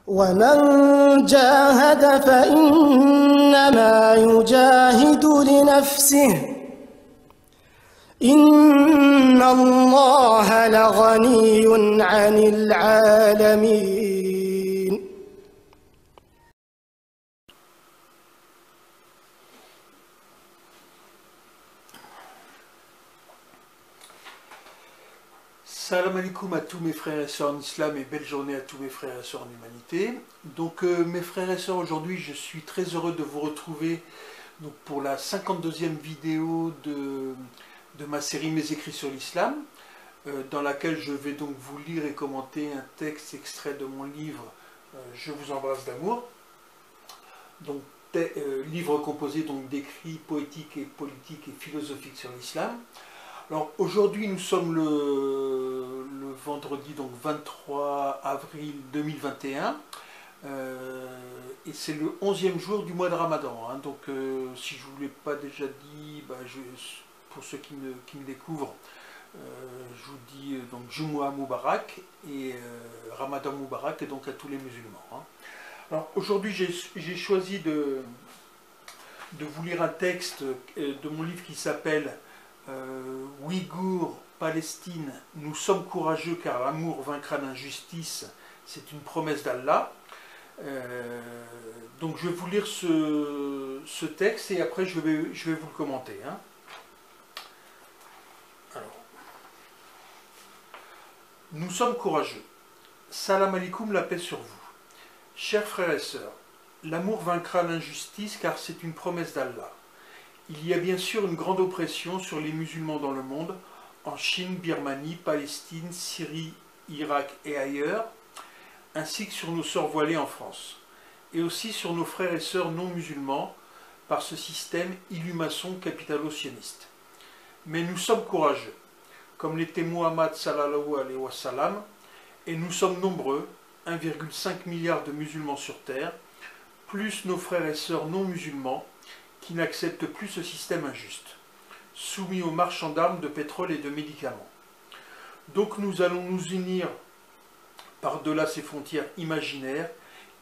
ومن جاهد فإنما يجاهد لنفسه إن الله لغني عن العالمين. Salam alaikum à tous mes frères et sœurs en islam et belle journée à tous mes frères et sœurs en humanité. Donc mes frères et sœurs, aujourd'hui je suis très heureux de vous retrouver donc, pour la 52e vidéo de ma série Mes écrits sur l'islam, dans laquelle je vais donc vous lire et commenter un texte extrait de mon livre Je vous embrasse d'amour. Donc livre composé donc d'écrits poétiques et politiques et philosophiques sur l'islam. Alors aujourd'hui nous sommes le vendredi donc 23 avril 2021 et c'est le 11e jour du mois de Ramadan. Hein. Donc si je ne vous l'ai pas déjà dit, pour ceux qui me découvrent, je vous dis donc Jumu'ah Moubarak et Ramadan Moubarak et donc à tous les musulmans. Hein. Alors aujourd'hui j'ai choisi de vous lire un texte de mon livre qui s'appelle Ouïghours, Palestine, nous sommes courageux car l'amour vaincra l'injustice, c'est une promesse d'Allah. Donc je vais vous lire ce texte et après je vais vous le commenter. Hein. Alors, nous sommes courageux. Salam alaikum, la paix sur vous. Chers frères et sœurs, l'amour vaincra l'injustice car c'est une promesse d'Allah. Il y a bien sûr une grande oppression sur les musulmans dans le monde, en Chine, Birmanie, Palestine, Syrie, Irak et ailleurs, ainsi que sur nos sœurs voilées en France, et aussi sur nos frères et sœurs non musulmans par ce système illumaçon capitalo-sioniste. Mais nous sommes courageux, comme l'était Muhammad sallallahu alayhi wa sallam, et nous sommes nombreux, 1,5 milliard de musulmans sur terre, plus nos frères et sœurs non musulmans, qui n'acceptent plus ce système injuste, soumis aux marchands d'armes, de pétrole et de médicaments. Donc nous allons nous unir par-delà ces frontières imaginaires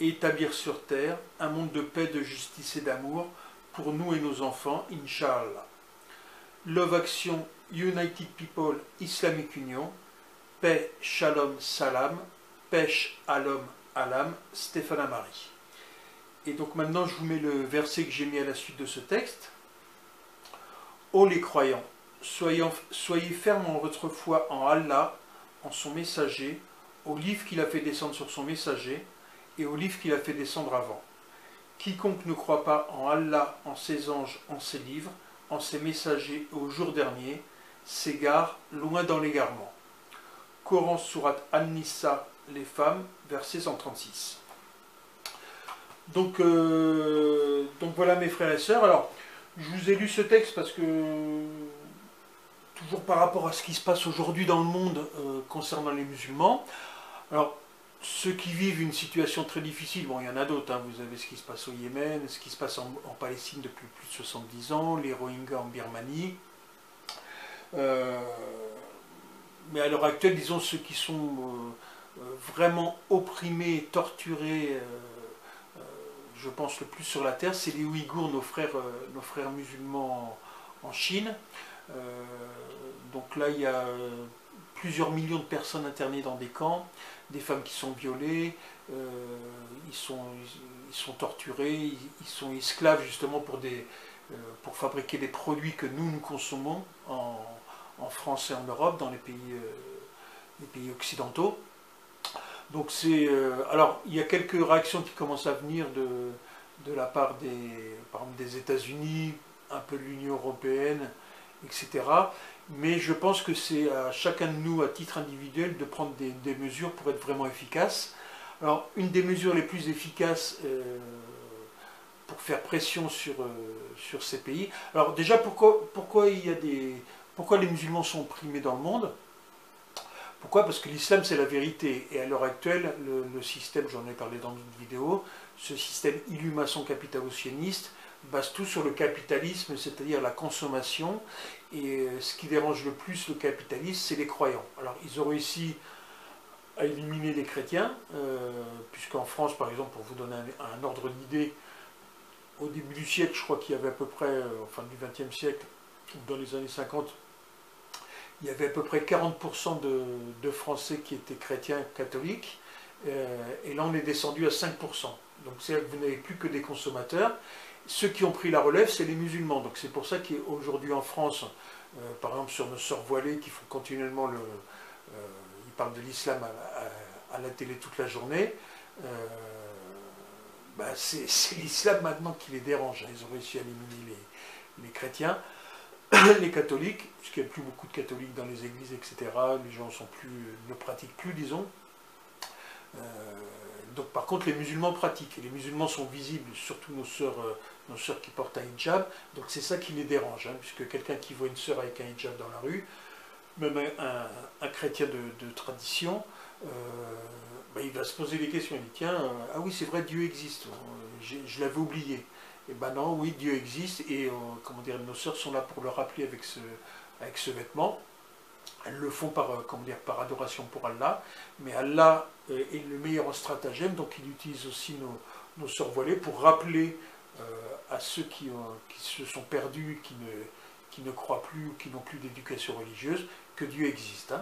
et établir sur terre un monde de paix, de justice et d'amour pour nous et nos enfants, Inch'Allah. Love Action, United People, Islamic Union, paix, shalom, salam, pêche, alom, alam, Stéphane Amari. Et donc maintenant je vous mets le verset que j'ai mis à la suite de ce texte. Ô les croyants, soyez fermes en votre foi en Allah, en son messager, au livre qu'il a fait descendre sur son messager, et au livre qu'il a fait descendre avant. Quiconque ne croit pas en Allah, en ses anges, en ses livres, en ses messagers et au jour dernier, s'égare loin dans l'égarement. Coran sourate An-Nisa, les femmes, verset 136. Donc voilà mes frères et sœurs. Alors, je vous ai lu ce texte parce que, toujours par rapport à ce qui se passe aujourd'hui dans le monde concernant les musulmans, alors, ceux qui vivent une situation très difficile, bon, il y en a d'autres, hein, vous avez ce qui se passe au Yémen, ce qui se passe en Palestine depuis plus de 70 ans, les Rohingyas en Birmanie, mais à l'heure actuelle, disons, ceux qui sont vraiment opprimés, torturés, je pense le plus sur la terre, c'est les Ouïghours, nos frères musulmans en Chine. Donc là, il y a plusieurs millions de personnes internées dans des camps, des femmes qui sont violées, ils sont torturés, ils sont esclaves justement pour fabriquer des produits que nous consommons en France et en Europe, dans les pays occidentaux. Donc alors il y a quelques réactions qui commencent à venir de la part par exemple des États-Unis, un peu de l'Union européenne, etc. Mais je pense que c'est à chacun de nous, à titre individuel, de prendre des mesures pour être vraiment efficace. Alors une des mesures les plus efficaces pour faire pression sur ces pays. Alors déjà pourquoi les musulmans sont opprimés dans le monde? Pourquoi? Parce que l'islam c'est la vérité, et à l'heure actuelle, le système, j'en ai parlé dans une vidéo, ce système illumaçon capitalo-sioniste base tout sur le capitalisme, c'est-à-dire la consommation, et ce qui dérange le plus le capitalisme, c'est les croyants. Alors ils ont réussi à éliminer les chrétiens, puisqu'en France, par exemple, pour vous donner un ordre d'idée, au début du siècle, je crois qu'il y avait à peu près, fin du XXe siècle, dans les années 50, il y avait à peu près 40% de Français qui étaient chrétiens catholiques, et là on est descendu à 5%. Donc c'est-à-dire que vous n'avez plus que des consommateurs. Ceux qui ont pris la relève, c'est les musulmans. Donc c'est pour ça qu'aujourd'hui en France, par exemple sur nos sœurs voilées qui font continuellement ils parlent de l'islam à la télé toute la journée, c'est l'islam maintenant qui les dérange. Ils ont réussi à éliminer les chrétiens, les catholiques, puisqu'il n'y a plus beaucoup de catholiques dans les églises, etc. Les gens ne pratiquent plus, disons. Donc par contre les musulmans pratiquent, et les musulmans sont visibles, surtout nos sœurs qui portent un hijab, donc c'est ça qui les dérange, puisque quelqu'un qui voit une sœur avec un hijab dans la rue, même un chrétien de tradition, il va se poser des questions, il dit tiens, ah oui c'est vrai Dieu existe, je l'avais oublié, et ben non, oui Dieu existe, et comment dire, nos sœurs sont là pour le rappeler avec ce vêtement. Elles le font par adoration pour Allah, mais Allah est le meilleur stratagème, donc il utilise aussi nos sœurs voilées pour rappeler à ceux qui se sont perdus, qui ne croient plus ou qui n'ont plus d'éducation religieuse, que Dieu existe.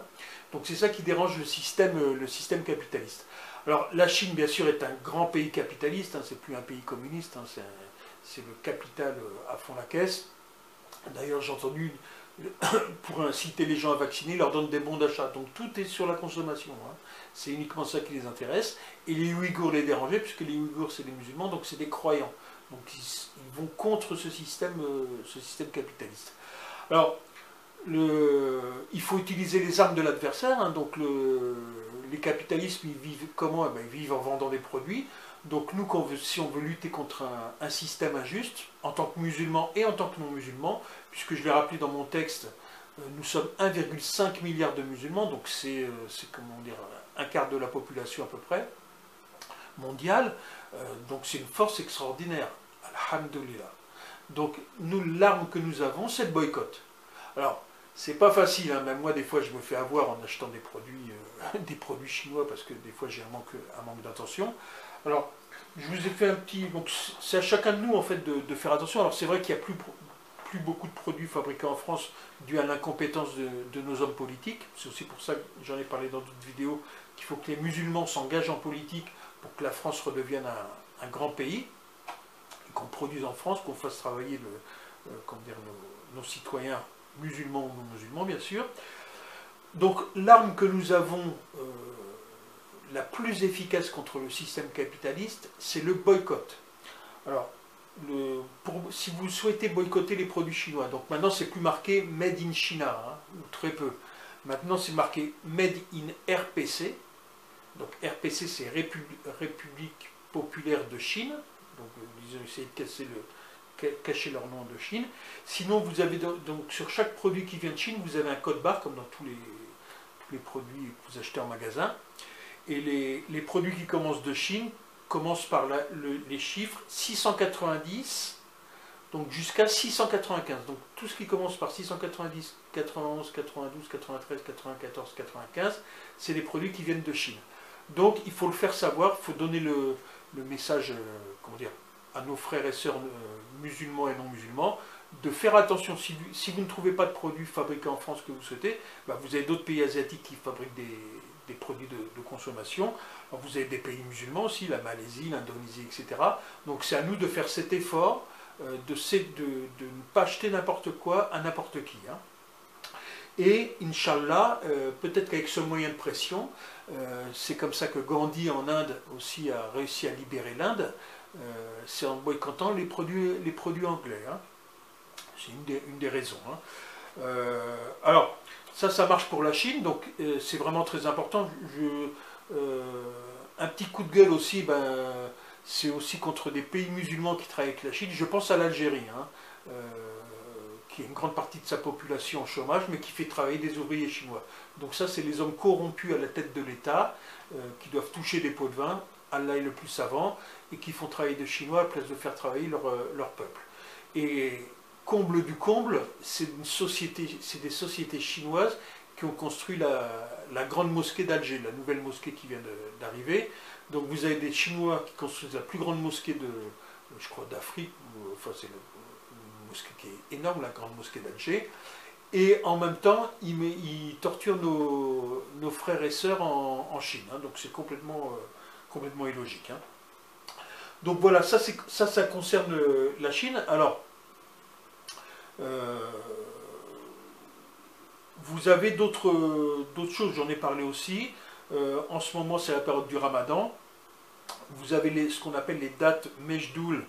Donc c'est ça qui dérange le système capitaliste. Alors la Chine, bien sûr, est un grand pays capitaliste, c'est plus un pays communiste, c'est le capital à fond la caisse. D'ailleurs, j'ai entendu, pour inciter les gens à vacciner, ils leur donnent des bons d'achat. Donc tout est sur la consommation. C'est uniquement ça qui les intéresse. Et les Ouïghours les dérangeaient, puisque les Ouïghours, c'est des musulmans, donc c'est des croyants. Donc ils vont contre ce système capitaliste. Alors, il faut utiliser les armes de l'adversaire. Donc les capitalistes, ils vivent comment? Ils vivent en vendant des produits. Donc nous, si on veut lutter contre un système injuste, en tant que musulmans et en tant que non-musulmans, puisque je l'ai rappelé dans mon texte, nous sommes 1,5 milliard de musulmans, donc c'est comment dire, un quart de la population à peu près, mondiale, donc c'est une force extraordinaire, alhamdoulilah. Donc nous, l'arme que nous avons, c'est le boycott. Alors, c'est pas facile, même moi des fois je me fais avoir en achetant des produits chinois, parce que des fois j'ai un manque d'attention. Alors, je vous ai fait un petit... Donc, c'est à chacun de nous, en fait, de faire attention. Alors, c'est vrai qu'il n'y a plus beaucoup de produits fabriqués en France dû à l'incompétence de nos hommes politiques. C'est aussi pour ça que j'en ai parlé dans d'autres vidéos, qu'il faut que les musulmans s'engagent en politique pour que la France redevienne un grand pays, et qu'on produise en France, qu'on fasse travailler nos citoyens musulmans ou non musulmans, bien sûr. Donc, l'arme que nous avons... la plus efficace contre le système capitaliste, c'est le boycott. Alors, si vous souhaitez boycotter les produits chinois, donc maintenant c'est plus marqué Made in China, ou très peu. Maintenant c'est marqué Made in RPC. Donc RPC c'est République Populaire de Chine. Donc ils ont essayé de cacher leur nom de Chine. Sinon vous avez donc sur chaque produit qui vient de Chine, vous avez un code barre comme dans tous les produits que vous achetez en magasin. Et les produits qui commencent de Chine commencent par les chiffres 690, donc jusqu'à 695. Donc tout ce qui commence par 690, 91, 92, 93, 94, 95, c'est les produits qui viennent de Chine. Donc il faut le faire savoir, il faut donner le message comment dire, à nos frères et sœurs musulmans et non musulmans, de faire attention, si vous ne trouvez pas de produits fabriqués en France que vous souhaitez, vous avez d'autres pays asiatiques qui fabriquent des produits de consommation. Alors vous avez des pays musulmans aussi, la Malaisie, l'Indonésie, etc. Donc c'est à nous de faire cet effort de ne pas acheter n'importe quoi à n'importe qui. Et Inch'Allah, peut-être qu'avec ce moyen de pression, c'est comme ça que Gandhi en Inde aussi a réussi à libérer l'Inde, c'est en boycottant les produits anglais. C'est une des raisons. Alors, ça marche pour la Chine, donc c'est vraiment très important. Un petit coup de gueule aussi, c'est aussi contre des pays musulmans qui travaillent avec la Chine. Je pense à l'Algérie, qui a une grande partie de sa population en chômage, mais qui fait travailler des ouvriers chinois. Donc ça, c'est les hommes corrompus à la tête de l'État, qui doivent toucher des pots de vin, Allah est le plus savant, et qui font travailler des Chinois à la place de faire travailler leur peuple. Et comble du comble, c'est des sociétés chinoises qui ont construit la grande mosquée d'Alger, la nouvelle mosquée qui vient d'arriver. Donc vous avez des Chinois qui construisent la plus grande mosquée je crois, d'Afrique, enfin c'est une mosquée qui est énorme, la grande mosquée d'Alger. Et en même temps, ils torturent nos frères et sœurs en Chine. Hein. Donc c'est complètement illogique. Hein. Donc voilà, ça concerne la Chine. Alors, vous avez d'autres choses, j'en ai parlé aussi. En ce moment, c'est la période du Ramadan. Vous avez ce qu'on appelle les dates Mejdoul,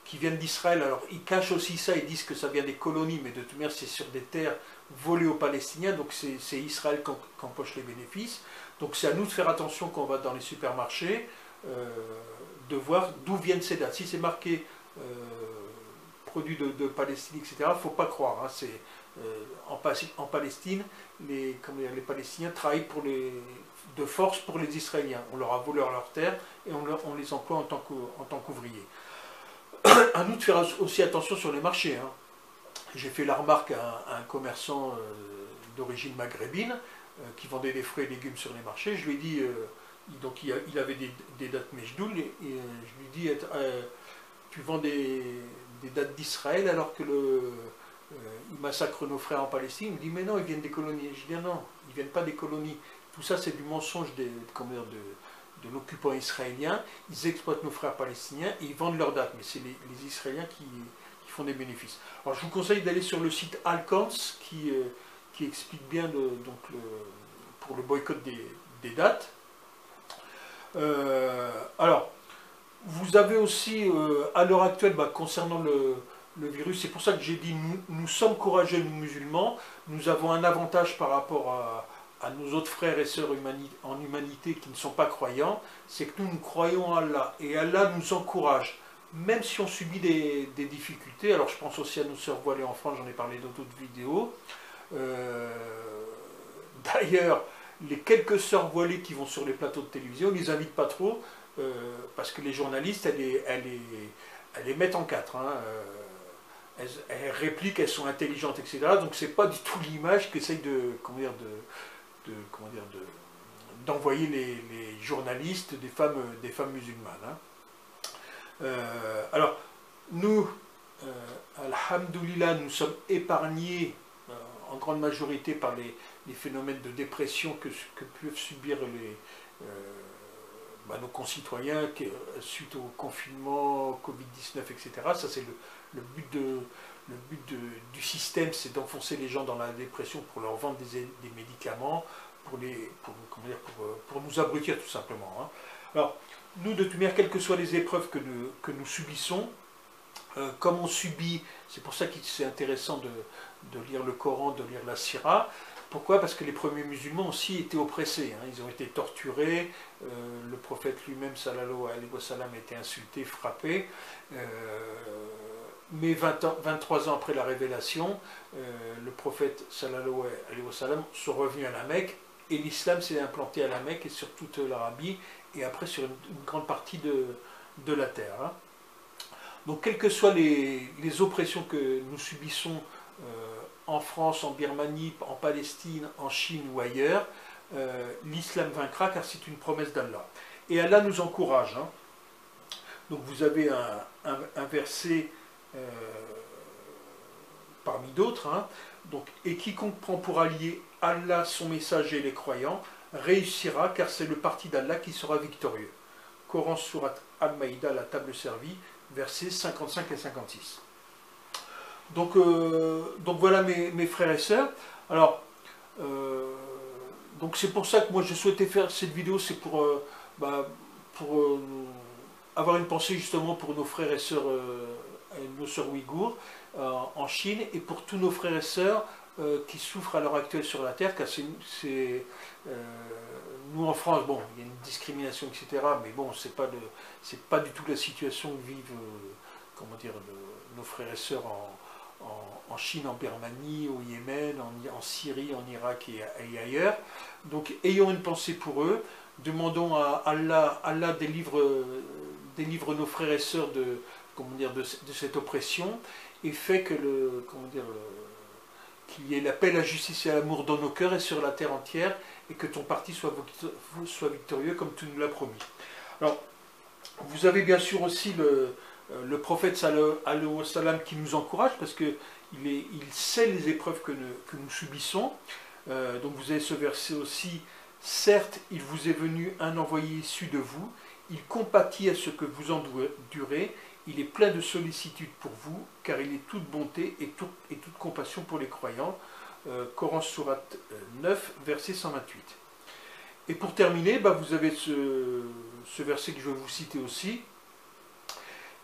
qui viennent d'Israël. Alors, ils cachent aussi ça, ils disent que ça vient des colonies, mais de toute manière, c'est sur des terres volées aux Palestiniens, donc c'est Israël qui empoche les bénéfices. Donc, c'est à nous de faire attention quand on va dans les supermarchés, de voir d'où viennent ces dates. Si c'est marqué produits de Palestine, etc., il ne faut pas croire. Hein, en Palestine, les Palestiniens travaillent de force pour les Israéliens. On leur a volé leurs terres et on les emploie en tant qu'ouvriers. À nous de faire aussi attention sur les marchés. Hein. J'ai fait la remarque à un commerçant d'origine maghrébine qui vendait des fruits et légumes sur les marchés. Je lui ai dit, donc il avait des dates Mejdoul, et je lui ai dit, tu vends des dates d'Israël alors que ils massacrent nos frères en Palestine. Il me dit, mais non, ils viennent des colonies. Je dis, non, ils ne viennent pas des colonies. Tout ça, c'est du mensonge de l'occupant israélien. Ils exploitent nos frères palestiniens et ils vendent leurs dates. Mais c'est les Israéliens qui font des bénéfices. Alors, je vous conseille d'aller sur le site Alkans qui explique bien pour le boycott des dates. Alors, vous avez aussi, à l'heure actuelle, concernant le virus, c'est pour ça que j'ai dit, nous sommes courageux, nous musulmans, nous avons un avantage par rapport à nos autres frères et sœurs en humanité qui ne sont pas croyants, c'est que nous croyons en Allah, et Allah nous encourage, même si on subit des difficultés. Alors je pense aussi à nos sœurs voilées en France, j'en ai parlé dans d'autres vidéos. D'ailleurs, les quelques sœurs voilées qui vont sur les plateaux de télévision, on ne les invite pas trop, parce que les journalistes, elles les mettent en quatre. Hein. Elles répliquent, elles sont intelligentes, etc. Donc c'est pas du tout l'image qu'essayent d'envoyer les journalistes des femmes musulmanes. Hein. Alors, nous, alhamdoulilah, nous sommes épargnés en grande majorité par les phénomènes de dépression que peuvent subir nos concitoyens suite au confinement, Covid-19, etc. Ça, c'est le but du système, c'est d'enfoncer les gens dans la dépression pour leur vendre des médicaments, pour nous abrutir tout simplement. Hein. Alors, nous, de toute manière, quelles que soient les épreuves que nous subissons, comme on subit, c'est pour ça que c'est intéressant de lire le Coran, de lire la Sira. Pourquoi? Parce que les premiers musulmans aussi étaient oppressés, hein. Ils ont été torturés, le prophète lui-même, sallallahu alayhi wa sallam, a été insulté, frappé. Mais 23 ans après la révélation, le prophète, sallallahu alayhi wa sallam, sont revenus à la Mecque, et l'islam s'est implanté à la Mecque et sur toute l'Arabie, et après sur une grande partie de la terre. Hein. Donc, quelles que soient les oppressions que nous subissons en France, en Birmanie, en Palestine, en Chine ou ailleurs, l'islam vaincra, car c'est une promesse d'Allah. Et Allah nous encourage. Hein. Donc vous avez un verset parmi d'autres. Hein. Donc, et quiconque prend pour allié Allah, son messager et les croyants, réussira, car c'est le parti d'Allah qui sera victorieux. Coran Surat Al-Maïda, la table servie, versets 55 et 56. Donc voilà mes frères et sœurs. Alors, donc c'est pour ça que moi je souhaitais faire cette vidéo, c'est pour avoir une pensée justement pour nos frères et sœurs, nos sœurs ouïghours en Chine, et pour tous nos frères et sœurs qui souffrent à l'heure actuelle sur la terre, car nous en France, bon, il y a une discrimination, etc., mais bon, c'est pas du tout la situation que vivent, nos frères et sœurs en Chine, en Birmanie, au Yémen, en Syrie, en Irak et ailleurs. Donc ayons une pensée pour eux, demandons à Allah délivre nos frères et sœurs de cette oppression, et fait qu'il y ait la paix, la justice et l'amour dans nos cœurs et sur la terre entière, et que ton parti soit victorieux comme tu nous l'as promis. Alors, vous avez bien sûr aussi le prophète sallallahu salam qui nous encourage, parce qu'il sait les épreuves que nous subissons. Donc vous avez ce verset aussi, certes, il vous est venu un envoyé issu de vous, il compatit à ce que vous endurez, il est plein de sollicitude pour vous, car il est toute bonté et toute compassion pour les croyants. Coran sourate 9, verset 128. Et pour terminer, vous avez ce verset que je vais vous citer aussi.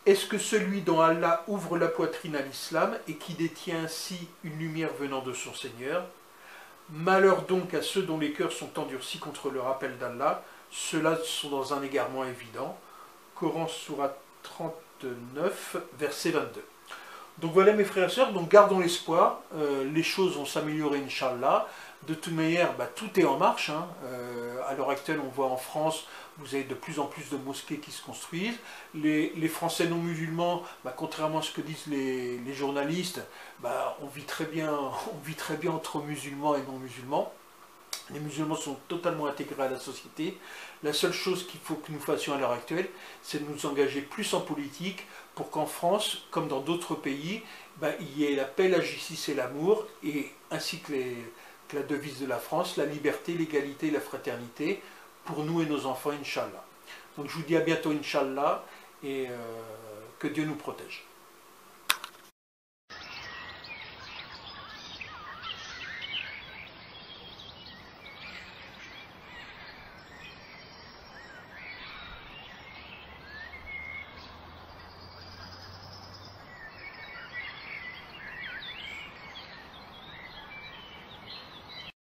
Est-ce que celui dont Allah ouvre la poitrine à l'islam et qui détient ainsi une lumière venant de son Seigneur? Malheur donc à ceux dont les cœurs sont endurcis contre le rappel d'Allah, ceux-là sont dans un égarement évident. Coran sourate 39, verset 22. Donc voilà mes frères et sœurs, donc gardons l'espoir, les choses vont s'améliorer Inch'Allah. De toute manière, tout est en marche. À l'heure actuelle, on voit en France, vous avez de plus en plus de mosquées qui se construisent. Les Français non musulmans, contrairement à ce que disent les journalistes, on vit très bien entre musulmans et non musulmans. Les musulmans sont totalement intégrés à la société. La seule chose qu'il faut que nous fassions à l'heure actuelle, c'est de nous engager plus en politique pour qu'en France, comme dans d'autres pays, il y ait la paix, la justice et l'amour, ainsi que la devise de la France, la liberté, l'égalité et la fraternité, pour nous et nos enfants, Inch'Allah. Donc je vous dis à bientôt, Inch'Allah, et que Dieu nous protège.